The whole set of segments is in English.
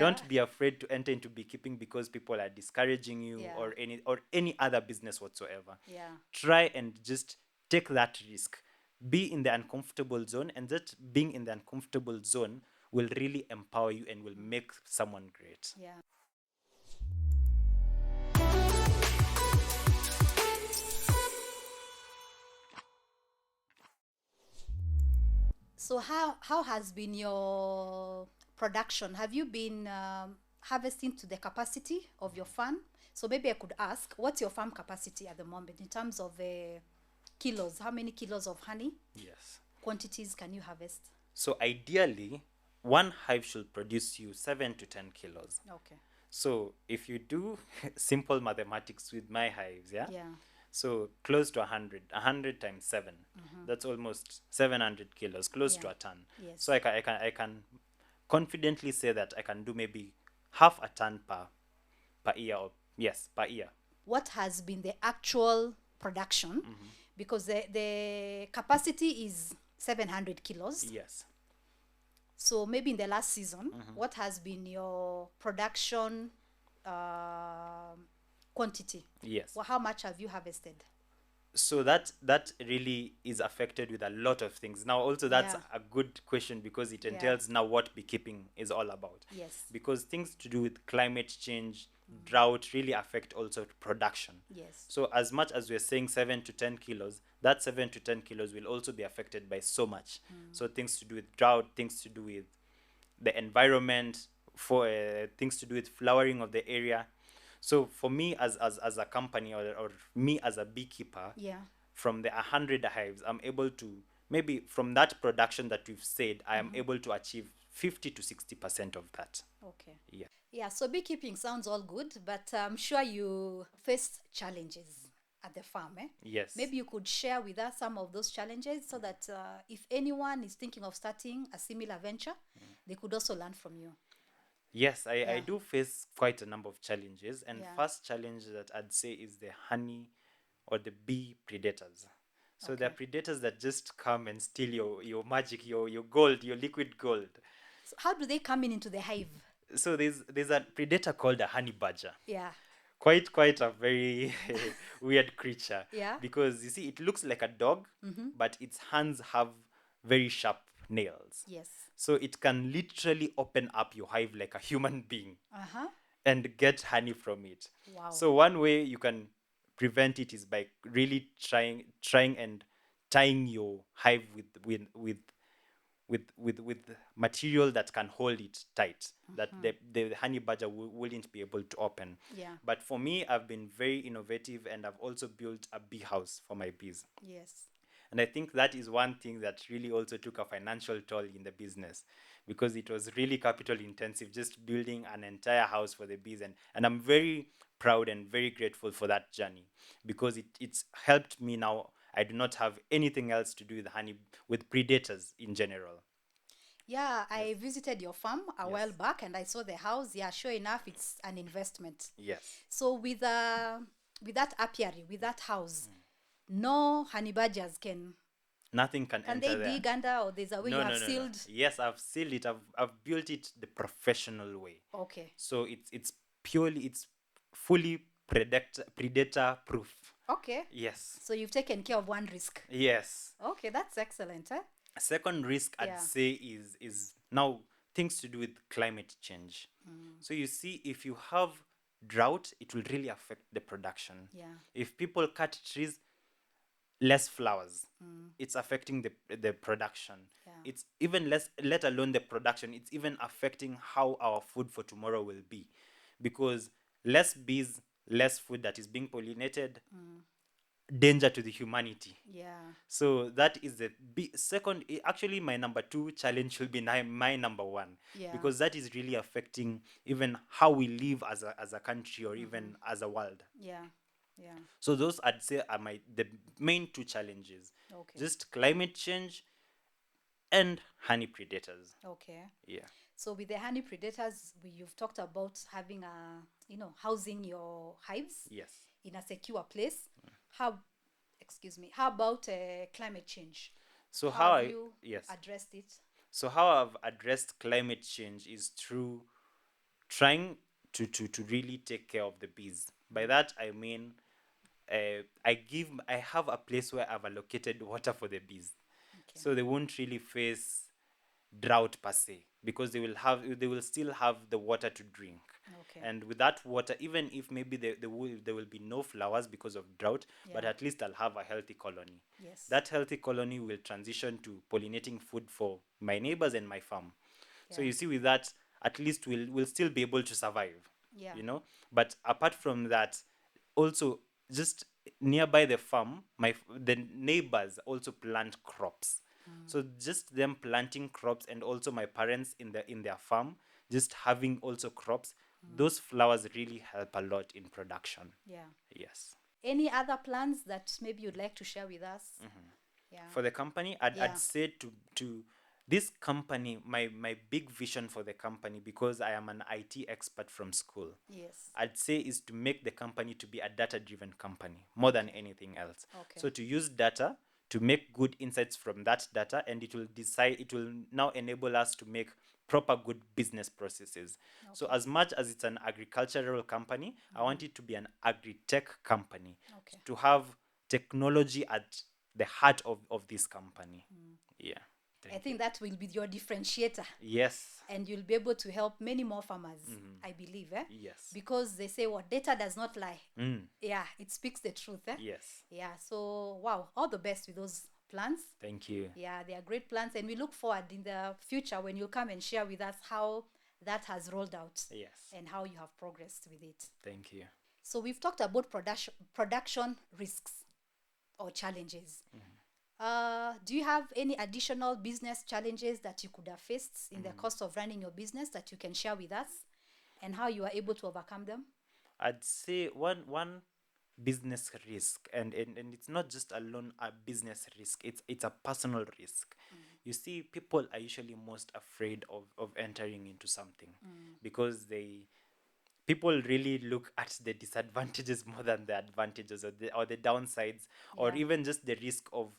Don't be afraid to enter into beekeeping because people are discouraging you, Yeah. or any other business whatsoever. Yeah. Try and just take that risk. Be in the uncomfortable zone, and that being in the uncomfortable zone will really empower you and will make someone great. Yeah. So how has been your production? Have you been harvesting to the capacity of your farm? So maybe I could ask, what's your farm capacity at the moment in terms of kilos? How many kilos of honey Yes. quantities can you harvest? So ideally, one hive should produce you 7 to 10 kilos. Okay. So if you do simple mathematics with my hives, yeah. Yeah. So close to 100, 100 times 7. That's almost 700 kilos, close Yeah. to a ton. Yes. So I can confidently say that I can do maybe half a ton per year, or yes, per year. What has been the actual production? Because the capacity is 700 kilos. Yes. So maybe in the last season, what has been your production quantity? Yes. Well, how much have you harvested? So that really is affected with a lot of things. Now also that's Yeah. a good question because it Yeah. entails now what beekeeping is all about. Yes. Because things to do with climate change, drought really affect also production. Yes. So as much as we're saying 7 to 10 kilos, that 7 to 10 kilos will also be affected by so much. So things to do with drought, things to do with the environment, for things to do with flowering of the area. So for me as a company, or me as a beekeeper, Yeah. from the 100 hives, I'm able to, maybe from that production that we've said, I am able to achieve 50 to 60% of that. Okay. Yeah. Yeah. So beekeeping sounds all good, but I'm sure you faced challenges at the farm. Eh? Yes. Maybe you could share with us some of those challenges so that if anyone is thinking of starting a similar venture, they could also learn from you. Yes, I Yeah. do face quite a number of challenges. And Yeah. first challenge that I'd say is the honey or the bee predators. So there are Okay. predators that just come and steal your magic, your gold, your liquid gold. So how do they come in into the hive? So there's a predator called a honey badger. Yeah. Quite a very weird creature, Yeah. because you see it looks like a dog, Mm-hmm. but its hands have very sharp nails. Yes. So it can literally open up your hive like a human being Uh-huh. and get honey from it. Wow. So one way you can prevent it is by really trying and tying your hive with material that can hold it tight, that the honey badger wouldn't be able to open. Yeah. But for me, I've been very innovative, and I've also built a bee house for my bees. Yes. And I think that is one thing that really also took a financial toll in the business, because it was really capital intensive just building an entire house for the bees. And I'm very proud and very grateful for that journey, because it's helped me now. I do not have anything else to do with honey, with predators in general. Yeah, Yes. I visited your farm a Yes. while back and I saw the house. Yeah, sure enough, it's an investment. Yes. So with that apiary, with that house, no honey badgers Nothing can can they enter there. dig under, or there's a way you No, have no, no, no. sealed? Yes, I've sealed it. I've built it the professional way. Okay. So it's fully predator proof. Okay. Yes. So you've taken care of one risk. Yes. Okay, that's excellent, eh? Second risk I'd Yeah. say is now things to do with climate change. So you see, if you have drought, it will really affect the production. Yeah. If people cut trees, less flowers. It's affecting the production. Yeah. It's even less, let alone the production, it's even affecting how our food for tomorrow will be, because less bees, less food that is being pollinated, danger to the humanity. Yeah. So that is the second. Actually, my number two challenge should be my number one, Yeah. because that is really affecting even how we live as a country, or even as a world. Yeah. Yeah. So those I'd say are the main two challenges: Okay. just climate change and honey predators. Okay. Yeah. So with the honey predators, you've talked about having housing your hives Yes. in a secure place. How, excuse me, how about climate change? So How how have I you yes. addressed it? So how I've addressed climate change is through trying to really take care of the bees. By that I mean, I have a place where I've allocated water for the bees, Okay. so they won't really face drought per se, because they will still have the water to drink. Okay. And with that water, even if maybe there will be no flowers because of drought, but Yeah. at least I'll have a healthy colony. Yes. That healthy colony will transition to pollinating food for my neighbors and my farm. So Yeah. you see, with that, at least we'll still be able to survive. Yeah. You know. But apart from that, also, just nearby the farm, the neighbors also plant crops. So just them planting crops, and also my parents in their farm just having also crops, those flowers really help a lot in production. Yeah. Yes. Any other plans that maybe you'd like to share with us? Yeah. For the company, I'd, Yeah. I'd say to this company, my big vision for the company, because I am an IT expert from school, Yes. I'd say, is to make the company to be a data driven company more than anything else. Okay. So to use data to make good insights from that data, and it will now enable us to make proper good business processes. So Okay. as much as it's an agricultural company, I want it to be an agri-tech company, Okay. to have technology at the heart of this company. Yeah. I Thank think you. that will be your differentiator. Yes. And you'll be able to help many more farmers, I believe. Yes. Because they say what data does not lie. Mm. Yeah, it speaks the truth. Yes. Yeah, so wow, all the best with those plans. Thank you. Yeah, they are great plans, and we look forward in the future when you come and share with us how that has rolled out Yes. and how you have progressed with it. Thank you. So we've talked about production risks or challenges. Do you have any additional business challenges that you could have faced in the course of running your business that you can share with us, and how you are able to overcome them? I'd say one business risk, and it's not just alone a business risk, it's a personal risk. You see, people are usually most afraid of entering into something, because people really look at the disadvantages more than the advantages, or the downsides, or Yeah. even just the risk of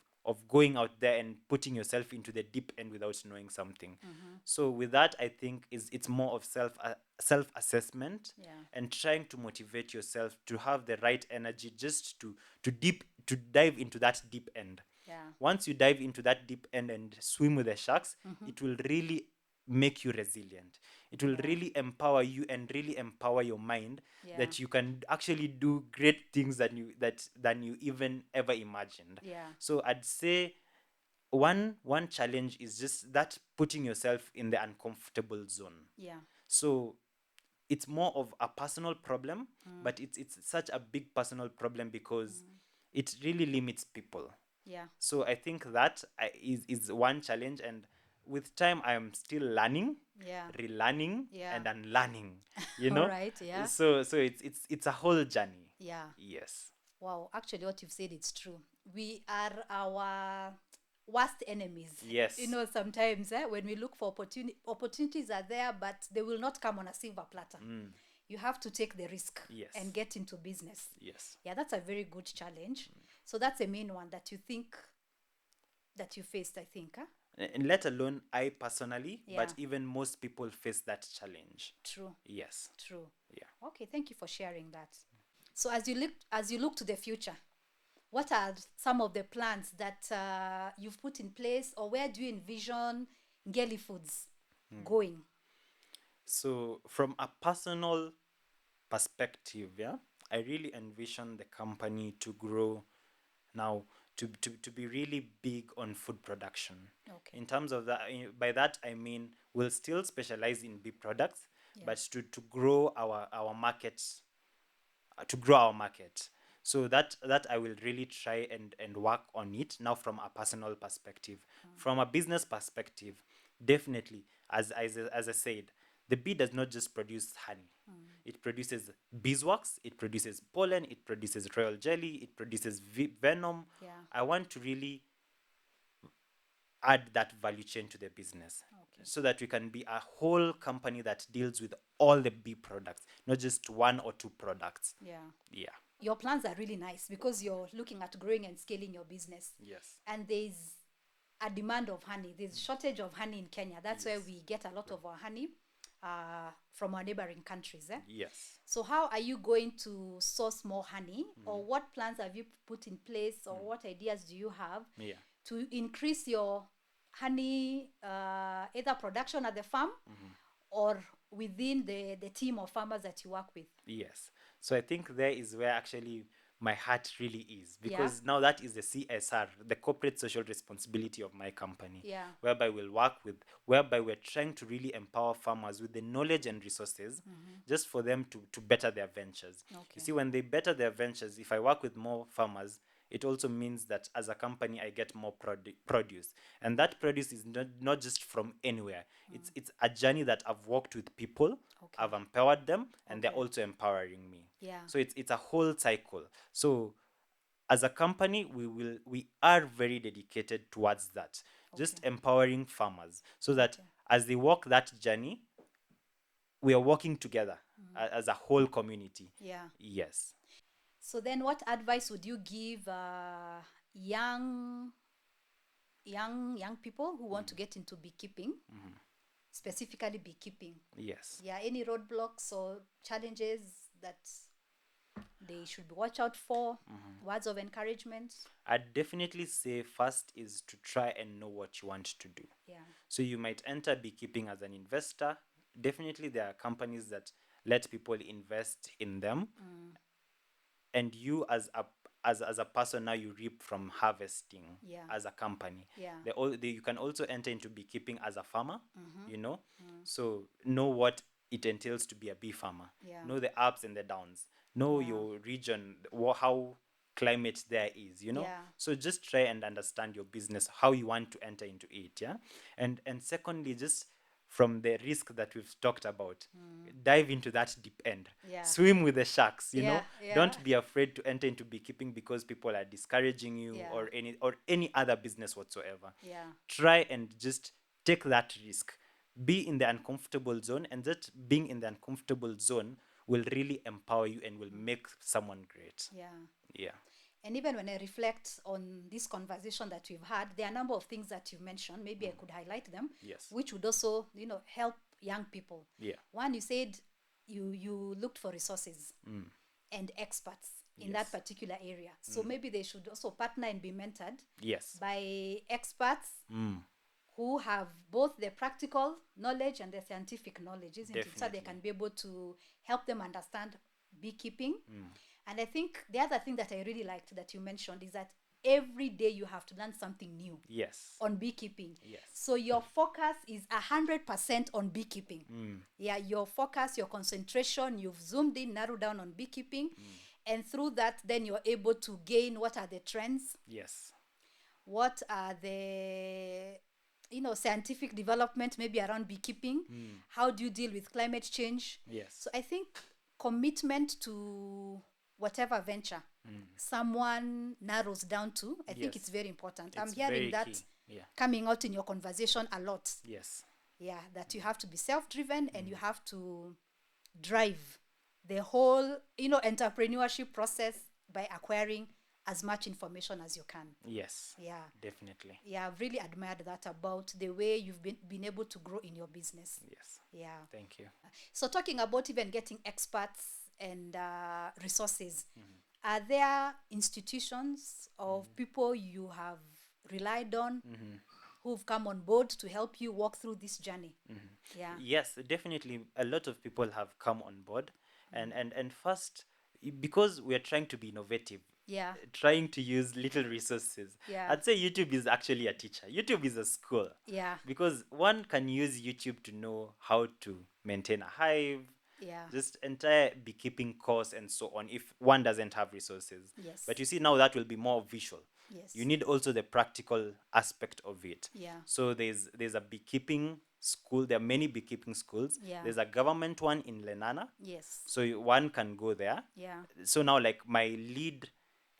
going out there and putting yourself into the deep end without knowing something. So with that, I think it's more of self assessment, Yeah. and trying to motivate yourself to have the right energy, just to dive into that deep end. Yeah. Once you dive into that deep end and swim with the sharks, it will really make you resilient. It will Yeah. really empower you and really empower your mind, Yeah. that you can actually do great things than you even ever imagined. Yeah. So I'd say one challenge is just that, putting yourself in the uncomfortable zone. Yeah. So it's more of a personal problem, but it's such a big personal problem, because it really limits people. Yeah. So I think that is one challenge, and with time I am still learning, Yeah. relearning, Yeah. and unlearning. You All know, right. Yeah. so it's a whole journey. Yeah. Yes. Wow. Actually, what you've said, it's true. We are our worst enemies. Yes. Sometimes when we look for opportunities are there, but they will not come on a silver platter. You have to take the risk Yes. and get into business. Yes. Yeah, that's a very good challenge. So that's the main one that you think that you faced, I think. Huh? And let alone I personally, Yeah. but even most people face that challenge. True. Yes. True. Yeah. Okay, thank you for sharing that. So as you look to the future, what are some of the plans that you've put in place, or where do you envision Ngeli Foods going? So from a personal perspective, yeah, I really envision the company to grow now, to be really big on food production. Okay. In terms of that, by that I mean we'll still specialize in bee products, Yeah. but to grow our markets, to grow our market. So that I will really try and work on it now from a personal perspective. From a business perspective, definitely, as I said, the bee does not just produce honey. It produces beeswax, it produces pollen, it produces royal jelly, it produces venom. Yeah. I want to really add that value chain to the business, Okay. so that we can be a whole company that deals with all the bee products, not just one or two products. Yeah. Yeah. Your plans are really nice because you're looking at growing and scaling your business. Yes. And there's a demand of honey. There's shortage of honey in Kenya. That's where we get a lot of our honey. from our neighboring countries. Yes. So how are you going to source more honey, or what plans have you put in place, or what ideas do you have Yeah. to increase your honey either production at the farm or within the team of farmers that you work with? Yes. So I think there is where actually my heart really is, Yeah. because now that is the CSR, the corporate social responsibility of my company, Yeah. whereby we're trying to really empower farmers with the knowledge and resources just for them to better their ventures. Okay. You see, when they better their ventures, if I work with more farmers, it also means that as a company I get more produce, and that produce is not just from anywhere. It's a journey that I've walked with people. Okay. I've empowered them, and they're Okay. also empowering me. Yeah. So it's a whole cycle. So as a company, we are very dedicated towards that, just Okay. empowering farmers so that Okay. as they walk that journey, we are working together as a whole community. Yeah. Yes. So then, what advice would you give young people who want to get into beekeeping, specifically beekeeping? Yes. Yeah, any roadblocks or challenges that they should watch out for? Words of encouragement? I'd definitely say first is to try and know what you want to do. Yeah. So you might enter beekeeping as an investor. Definitely, there are companies that let people invest in them, and you as a person now you reap from harvesting. Yeah. As a company, Yeah. you can also enter into beekeeping as a farmer. So know what it entails to be a bee farmer. Yeah. Know the ups and the downs. Know Yeah. your region, how climate there is. Yeah. So just try and understand your business, how you want to enter into it. Yeah. And secondly, just from the risk that we've talked about, dive into that deep end. Yeah. Swim with the sharks. Yeah, yeah. Don't be afraid to enter into beekeeping because people are discouraging you, Yeah. or any other business whatsoever. Yeah. Try and just take that risk. Be in the uncomfortable zone, and that being in the uncomfortable zone will really empower you and will make someone great. Yeah. Yeah. And even when I reflect on this conversation that we've had, there are a number of things that you mentioned. Maybe I could highlight them, Yes. which would also, help young people. Yeah. One, you said you looked for resources and experts in that Yes. particular area. So maybe they should also partner and be mentored Yes. by experts who have both the practical knowledge and the scientific knowledge, isn't it? So they Definitely. can be able to help them understand beekeeping. And I think the other thing that I really liked that you mentioned is that every day you have to learn something new Yes. on beekeeping. Yes. So your focus is 100% on beekeeping. Yeah, your focus, your concentration, you've zoomed in, narrowed down on beekeeping. And through that, then you're able to gain what are the trends, Yes. what are the scientific development maybe around beekeeping, how do you deal with climate change. Yes. So I think commitment to whatever venture someone narrows down to, I think Yes. it's very important. I'm It's hearing very that key. Yeah. coming out in your conversation a lot. Yes. Yeah, that you have to be self-driven and you have to drive the whole entrepreneurship process by acquiring as much information as you can. Yes. Yeah. Definitely. Yeah, I've really admired that about the way you've been able to grow in your business. Yes. Yeah. Thank you. So talking about even getting experts and resources, are there institutions of people you have relied on who've come on board to help you walk through this journey? Yeah. Yes, definitely. A lot of people have come on board, and first, because we are trying to be innovative, Yeah. trying to use little resources. Yeah. I'd say YouTube is actually a teacher. YouTube is a school. Yeah. Because one can use YouTube to know how to maintain a hive, Yeah. just entire beekeeping course and so on, if one doesn't have resources. Yes. But you see, now that will be more visual. Yes. You need also the practical aspect of it. Yeah. So there's a beekeeping school. There are many beekeeping schools. Yeah. There's a government one in Lenana. Yes. So one can go there. Yeah. So now, like, my lead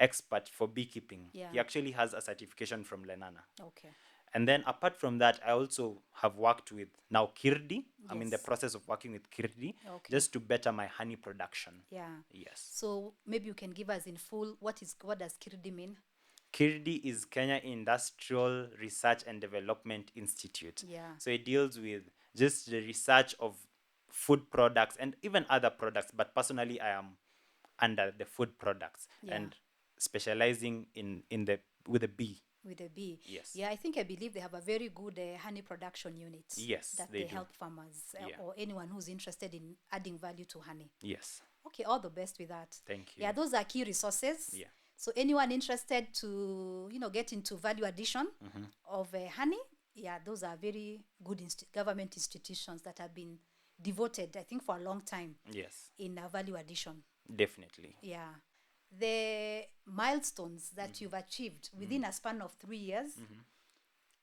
expert for beekeeping, Yeah. he actually has a certification from Lenana. Okay. And then apart from that, I also have worked with now Kirdi. I'm in the Yes. process of working with Kirdi Okay. just to better my honey production. Yeah. Yes. So maybe you can give us in full what does Kirdi mean? Kirdi is Kenya Industrial Research and Development Institute. Yeah. So it deals with just the research of food products and even other products, but personally I am under the food products Yeah. and specializing in the with the bee. With a bee. Yes. Yeah, I believe they have a very good honey production unit Yes, that they they do. help farmers Yeah. or anyone who's interested in adding value to honey. Yes. Okay, all the best with that. Thank you. Yeah, those are key resources. Yeah. So anyone interested to, get into value addition of honey, yeah, those are very good government institutions that have been devoted, I think, for a long time Yes. in value addition. Definitely. Yeah. The milestones that you've achieved within a span of 3 years,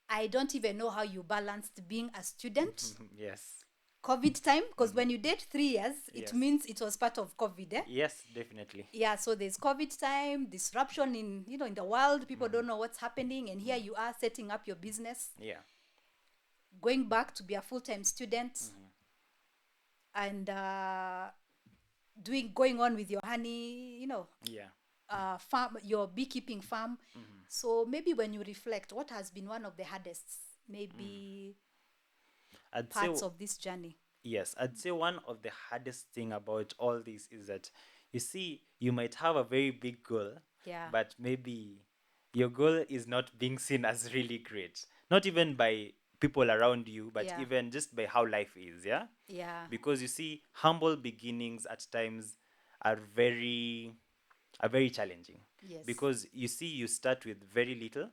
I don't even know how you balanced being a student, Yes. COVID time, because when you did 3 years, it Yes. means it was part of COVID. Yes, definitely. Yeah, so there's COVID time, disruption in the world. People don't know what's happening, and here you are setting up your business, Yeah. going back to be a full-time student, and going on with your honey, Yeah. farm, your beekeeping farm. So maybe when you reflect, what has been one of the hardest, maybe I'd say parts of this journey? yes, I'd say one of the hardest thing about all this is that you see, you might have a very big goal, Yeah. but maybe your goal is not being seen as really great. Not even by people around you, but Yeah. even just by how life is, yeah? Yeah. Because you see, humble beginnings at times are very challenging. Yes. Because you see, you start with very little,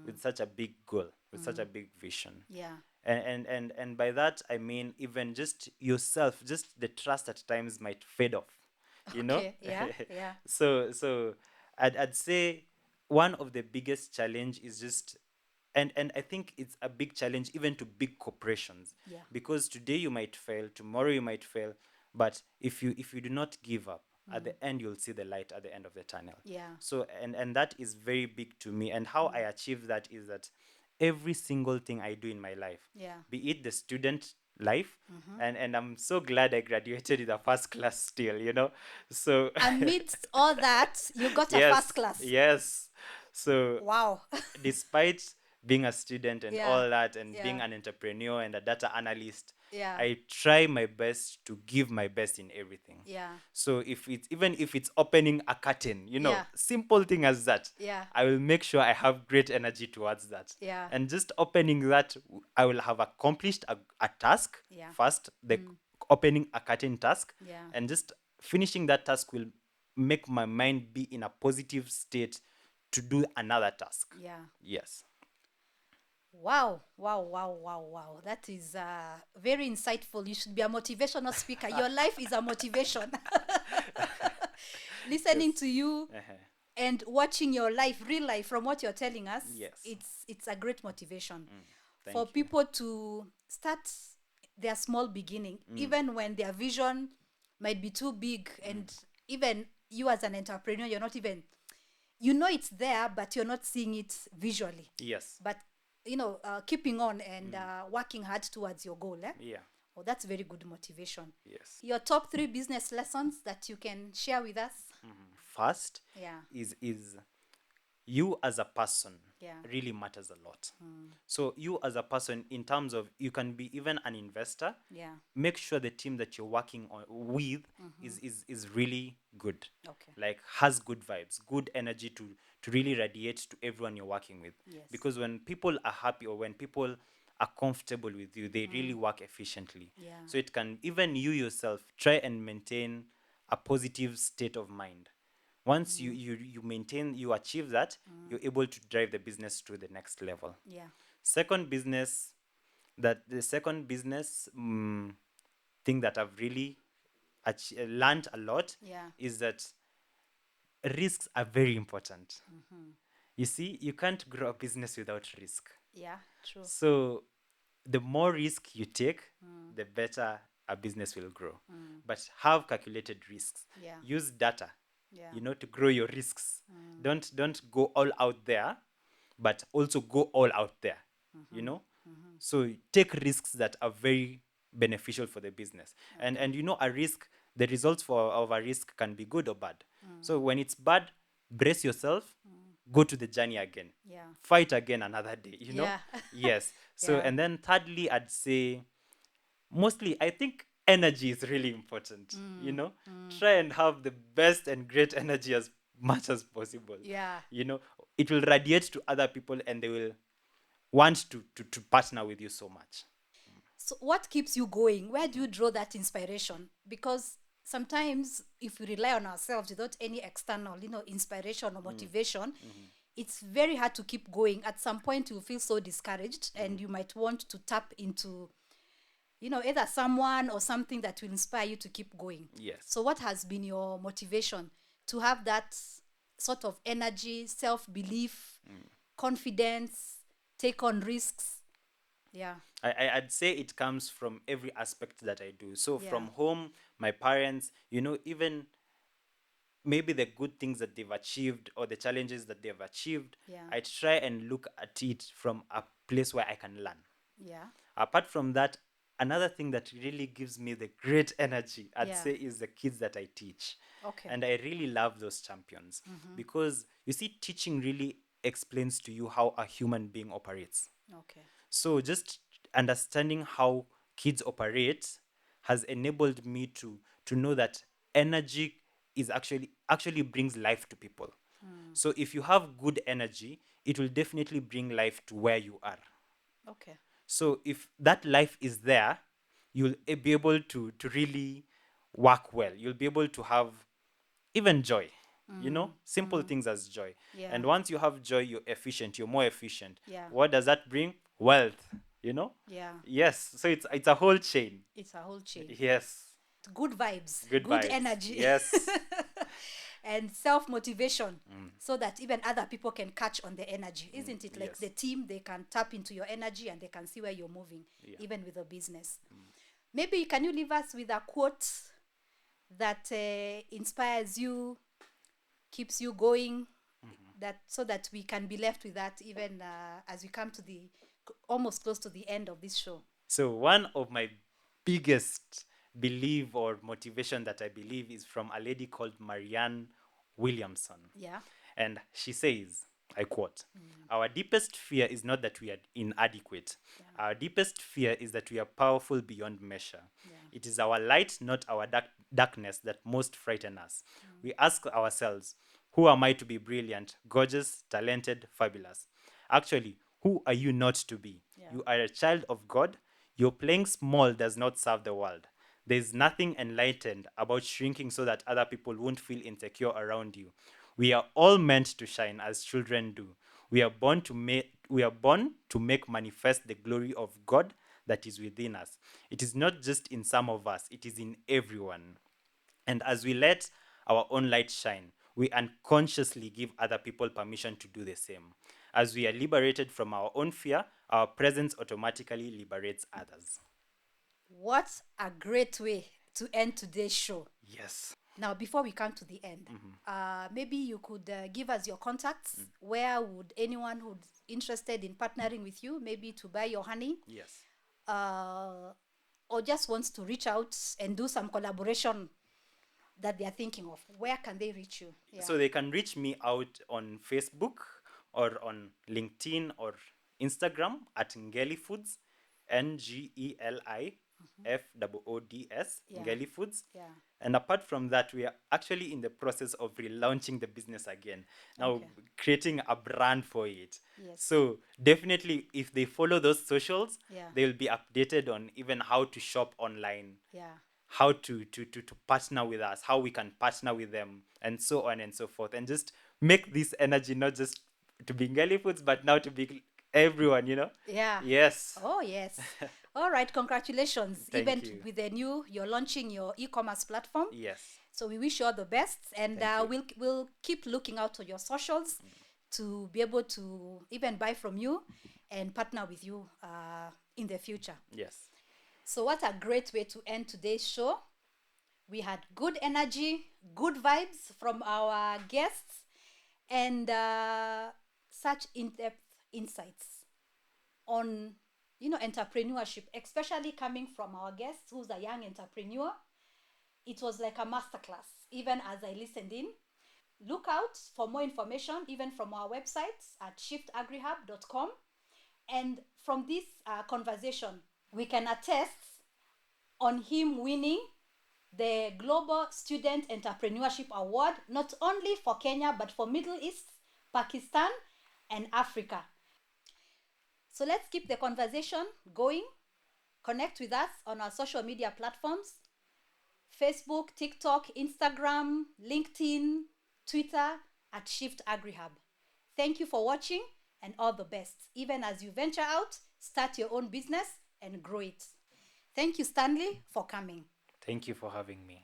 with such a big goal, with such a big vision. Yeah. And by that I mean even just yourself, just the trust at times might fade off, you know. Okay. Yeah. Yeah. So I'd say one of the biggest challenge is just, and I think it's a big challenge even to big corporations. Yeah. Because today you might fail, tomorrow you might fail, but if you do not give up, at the end you'll see the light at the end of the tunnel. Yeah. So and that is very big to me, and how I achieve that is that every single thing I do in my life, Yeah. be it the student life, and I'm so glad I graduated with a first class still, you know. So Amidst all that, you got a yes, first class. yes. So Wow. despite being a student and Yeah, all that, and being yeah. an entrepreneur and a data analyst, Yeah. I try my best to give my best in everything. Yeah. So if it's opening a curtain, Yeah. simple thing as that, Yeah. I will make sure I have great energy towards that. Yeah. And just opening that, I will have accomplished a task Yeah. first, the opening a curtain task. Yeah. And just finishing that task will make my mind be in a positive state to do another task. Yeah. Yes. Wow, wow, wow, wow, wow. That is very insightful. You should be a motivational speaker. Your life is a motivation. Listening to you and watching your life, real life, from what you're telling us, Yes. it's a great motivation Thank for you. people to start their small beginning, even when their vision might be too big, and even you as an entrepreneur, you're not even, it's there, but you're not seeing it visually. Yes. But keeping on and working hard towards your goal. Yeah. Oh, that's very good motivation. Yes. Your top 3 business lessons that you can share with us? First Yeah. is you as a person Yeah. really matters a lot. So you as a person, in terms of, you can be even an investor. Yeah. Make sure the team that you're working with is really good. Okay. Like, has good vibes, good energy to really radiate to everyone you're working with. Yes. Because when people are happy, or when people are comfortable with you, they really work efficiently. Yeah. So it can, even you yourself, try and maintain a positive state of mind. Once you achieve that, you're able to drive the business to the next level. Yeah. Second business, the second business thing that I've really learned a lot, Yeah. is that risks are very important. You see, you can't grow a business without risk. Yeah. True. So the more risk you take, the better a business will grow. But have calculated risks. Yeah. Use data, Yeah. to grow your risks. Don't go all out there, but also go all out there. So take risks that are very beneficial for the business. And a risk, the results of a risk can be good or bad. So when it's bad, brace yourself, go to the journey again. Yeah. Fight again another day, Yeah. Yes. So Yeah. and then thirdly, I'd say, mostly I think energy is really important. Try and have the best and great energy as much as possible. Yeah. you know it will radiate to other people, and they will want to partner with you so much. So, what keeps you going? Where do you draw that inspiration? Because sometimes, if we rely on ourselves without any external, inspiration or motivation, it's very hard to keep going. At some point, you feel so discouraged, and you might want to tap into, either someone or something that will inspire you to keep going. Yes. So, what has been your motivation to have that sort of energy, self belief, confidence, take on risks? Yeah. I'd say it comes from every aspect that I do. So Yeah. from home, my parents, even maybe the good things that they've achieved or the challenges that they've achieved, Yeah. I try and look at it from a place where I can learn. Yeah. Apart from that, another thing that really gives me the great energy, I'd Yeah. say, is the kids that I teach. Okay. And I really love those champions because you see, teaching really explains to you how a human being operates. Okay. So just understanding how kids operate has enabled me to know that energy is actually brings life to people. So if you have good energy, it will definitely bring life to where you are. Okay. So if that life is there, you'll be able to really work well. You'll be able to have even joy. Simple things as joy. Yeah. And once you have joy, you're efficient. You're more efficient. Yeah. What does that bring? Wealth. You know. Yeah. Yes. So it's a whole chain. It's a whole chain. Yes. Good vibes, Good good vibes. energy. Yes. And self motivation, so that even other people can catch on the energy, isn't it? Like yes. the team, they can tap into your energy and they can see where you're moving, even with a business. Maybe can you leave us with a quote that inspires you, keeps you going, that so that we can be left with that even as we come to the almost close to the end of this show. So one of my biggest belief or motivation that I believe is from a lady called Marianne Williamson. Yeah. And she says, I quote, "Our deepest fear is not that we are inadequate. Our deepest fear is that we are powerful beyond measure. It is our light, not our darkness, that most frighten us. We ask ourselves, who am I to be brilliant, gorgeous, talented, fabulous? Actually, who are you not to be? You are a child of God. Your playing small does not serve the world. There is nothing enlightened about shrinking so that other people won't feel insecure around you. We are all meant to shine as children do. We are born to make manifest the glory of God that is within us. It is not just in some of us, it is in everyone. And as we let our own light shine, we unconsciously give other people permission to do the same. As we are liberated from our own fear, our presence automatically liberates others." What a great way to end today's show. Yes. Now, before we come to the end, maybe you could give us your contacts. Where would anyone who's interested in partnering with you, maybe to buy your honey, Yes. or just wants to reach out and do some collaboration that they are thinking of, where can they reach you? Yeah. So they can reach me out on Facebook or on LinkedIn or Instagram at Ngeli Foods, NGELIFOODS, Ngeli Foods. Yeah. And apart from that, we are actually in the process of relaunching the business again. Now, Okay. creating a brand for it. Yes. So definitely, if they follow those socials, Yeah. they'll be updated on even how to shop online, Yeah. how to partner with us, how we can partner with them, and so on and so forth. And just make this energy not just to be Ngelly Foods, but now to be everyone, Yeah. Yes. Oh, yes. All right. Congratulations. Thank Even you. with you're launching your e-commerce platform. Yes. So we wish you all the best, and Thank you. we'll keep looking out on your socials to be able to even buy from you and partner with you in the future. Yes. So what a great way to end today's show. We had good energy, good vibes from our guests, and such in-depth insights on entrepreneurship, especially coming from our guest who's a young entrepreneur. It was like a masterclass, even as I listened in. Look out for more information, even from our websites at shiftagrihub.com. And from this conversation, we can attest on him winning the Global Student Entrepreneurship Award, not only for Kenya, but for Middle East, Pakistan, and Africa. So let's keep the conversation going. Connect with us on our social media platforms: Facebook, TikTok, Instagram, LinkedIn, Twitter at Shift AgriHub. Thank you for watching and all the best. Even as you venture out, start your own business and grow it. Thank you, Stanley, for coming. Thank you for having me.